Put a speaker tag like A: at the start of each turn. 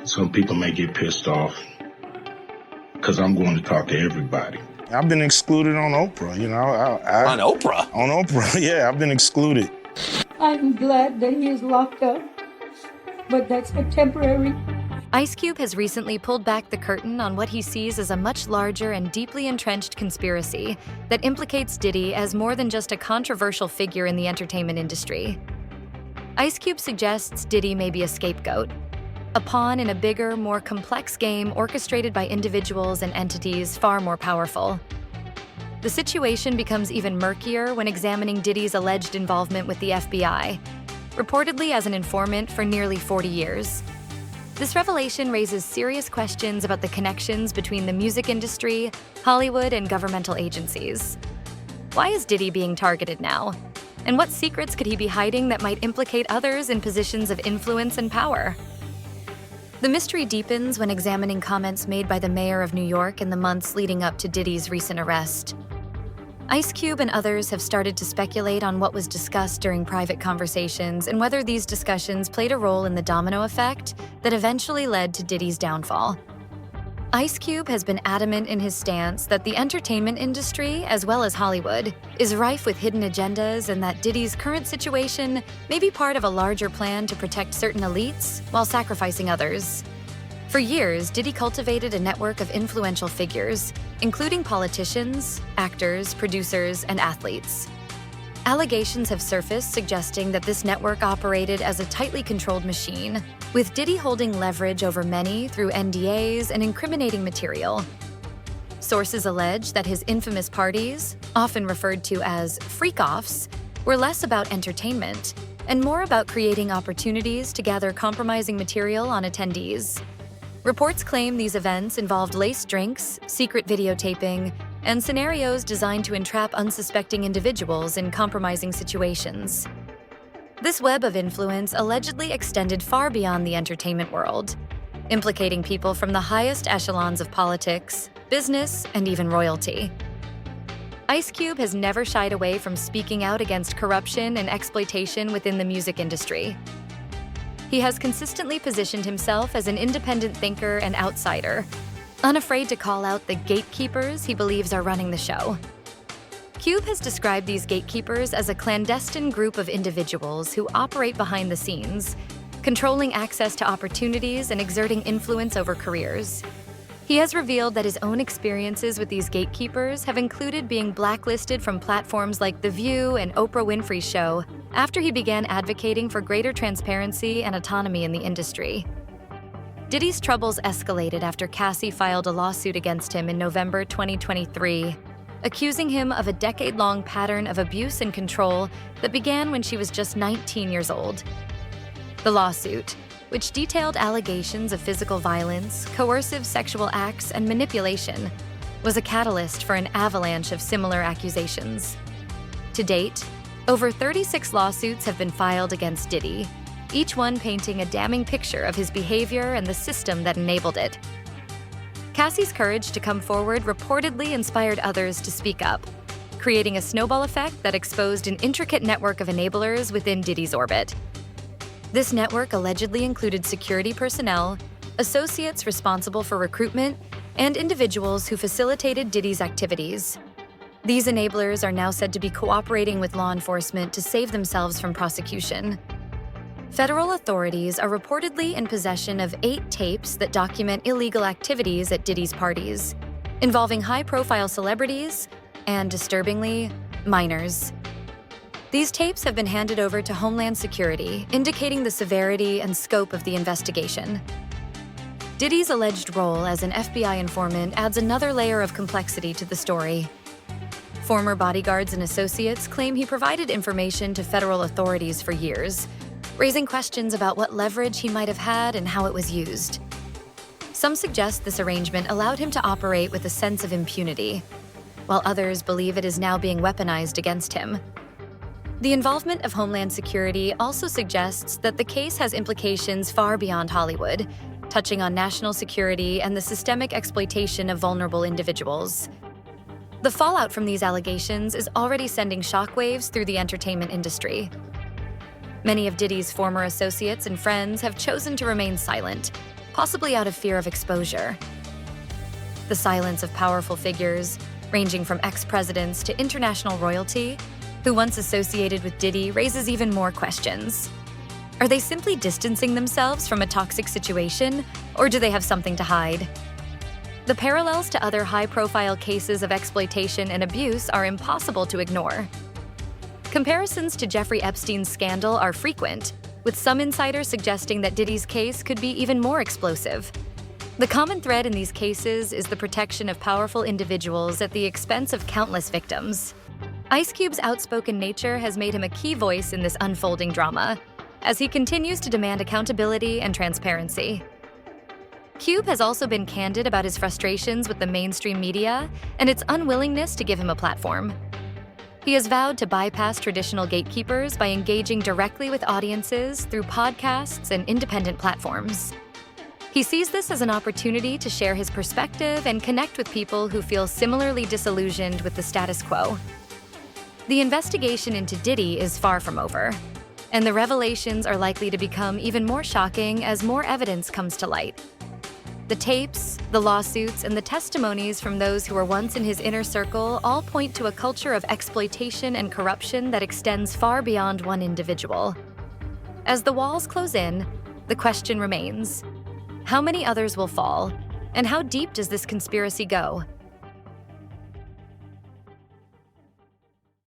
A: Some people may get pissed off because I'm going to talk to everybody.
B: I've been excluded on Oprah, you know.
C: On Oprah?
B: On Oprah, yeah, I've been excluded.
D: I'm glad that he is locked up, but that's a temporary.
E: Ice Cube has recently pulled back the curtain on what he sees as a much larger and deeply entrenched conspiracy that implicates Diddy as more than just a controversial figure in the entertainment industry. Ice Cube suggests Diddy may be a scapegoat, a pawn in a bigger, more complex game orchestrated by individuals and entities far more powerful. The situation becomes even murkier when examining Diddy's alleged involvement with the FBI, reportedly as an informant for nearly 40 years. This revelation raises serious questions about the connections between the music industry, Hollywood, and governmental agencies. Why is Diddy being targeted now? And what secrets could he be hiding that might implicate others in positions of influence and power? The mystery deepens when examining comments made by the mayor of New York in the months leading up to Diddy's recent arrest. Ice Cube and others have started to speculate on what was discussed during private conversations and whether these discussions played a role in the domino effect that eventually led to Diddy's downfall. Ice Cube has been adamant in his stance that the entertainment industry, as well as Hollywood, is rife with hidden agendas and that Diddy's current situation may be part of a larger plan to protect certain elites while sacrificing others. For years, Diddy cultivated a network of influential figures, including politicians, actors, producers, and athletes. Allegations have surfaced suggesting that this network operated as a tightly controlled machine, with Diddy holding leverage over many through NDAs and incriminating material. Sources allege that his infamous parties, often referred to as freak-offs, were less about entertainment and more about creating opportunities to gather compromising material on attendees. Reports claim these events involved laced drinks, secret videotaping, and scenarios designed to entrap unsuspecting individuals in compromising situations. This web of influence allegedly extended far beyond the entertainment world, implicating people from the highest echelons of politics, business, and even royalty. Ice Cube has never shied away from speaking out against corruption and exploitation within the music industry. He has consistently positioned himself as an independent thinker and outsider, unafraid to call out the gatekeepers he believes are running the show. Cube has described these gatekeepers as a clandestine group of individuals who operate behind the scenes, controlling access to opportunities and exerting influence over careers. He has revealed that his own experiences with these gatekeepers have included being blacklisted from platforms like The View and Oprah Winfrey's show after he began advocating for greater transparency and autonomy in the industry. Diddy's troubles escalated after Cassie filed a lawsuit against him in November 2023, accusing him of a decade-long pattern of abuse and control that began when she was just 19 years old. The lawsuit, which detailed allegations of physical violence, coercive sexual acts, and manipulation, was a catalyst for an avalanche of similar accusations. To date, over 36 lawsuits have been filed against Diddy, each one painting a damning picture of his behavior and the system that enabled it. Cassie's courage to come forward reportedly inspired others to speak up, creating a snowball effect that exposed an intricate network of enablers within Diddy's orbit. This network allegedly included security personnel, associates responsible for recruitment, and individuals who facilitated Diddy's activities. These enablers are now said to be cooperating with law enforcement to save themselves from prosecution. Federal authorities are reportedly in possession of 8 tapes that document illegal activities at Diddy's parties, involving high-profile celebrities and, disturbingly, minors. These tapes have been handed over to Homeland Security, indicating the severity and scope of the investigation. Diddy's alleged role as an FBI informant adds another layer of complexity to the story. Former bodyguards and associates claim he provided information to federal authorities for years, raising questions about what leverage he might have had and how it was used. Some suggest this arrangement allowed him to operate with a sense of impunity, while others believe it is now being weaponized against him. The involvement of Homeland Security also suggests that the case has implications far beyond Hollywood, touching on national security and the systemic exploitation of vulnerable individuals. The fallout from these allegations is already sending shockwaves through the entertainment industry. Many of Diddy's former associates and friends have chosen to remain silent, possibly out of fear of exposure. The silence of powerful figures, ranging from ex-presidents to international royalty, who once associated with Diddy, raises even more questions. Are they simply distancing themselves from a toxic situation, or do they have something to hide? The parallels to other high-profile cases of exploitation and abuse are impossible to ignore. Comparisons to Jeffrey Epstein's scandal are frequent, with some insiders suggesting that Diddy's case could be even more explosive. The common thread in these cases is the protection of powerful individuals at the expense of countless victims. Ice Cube's outspoken nature has made him a key voice in this unfolding drama, as he continues to demand accountability and transparency. Cube has also been candid about his frustrations with the mainstream media and its unwillingness to give him a platform. He has vowed to bypass traditional gatekeepers by engaging directly with audiences through podcasts and independent platforms. He sees this as an opportunity to share his perspective and connect with people who feel similarly disillusioned with the status quo. The investigation into Diddy is far from over, and the revelations are likely to become even more shocking as more evidence comes to light. The tapes, the lawsuits, and the testimonies from those who were once in his inner circle all point to a culture of exploitation and corruption that extends far beyond one individual. As the walls close in, the question remains: how many others will fall, and how deep does this conspiracy go?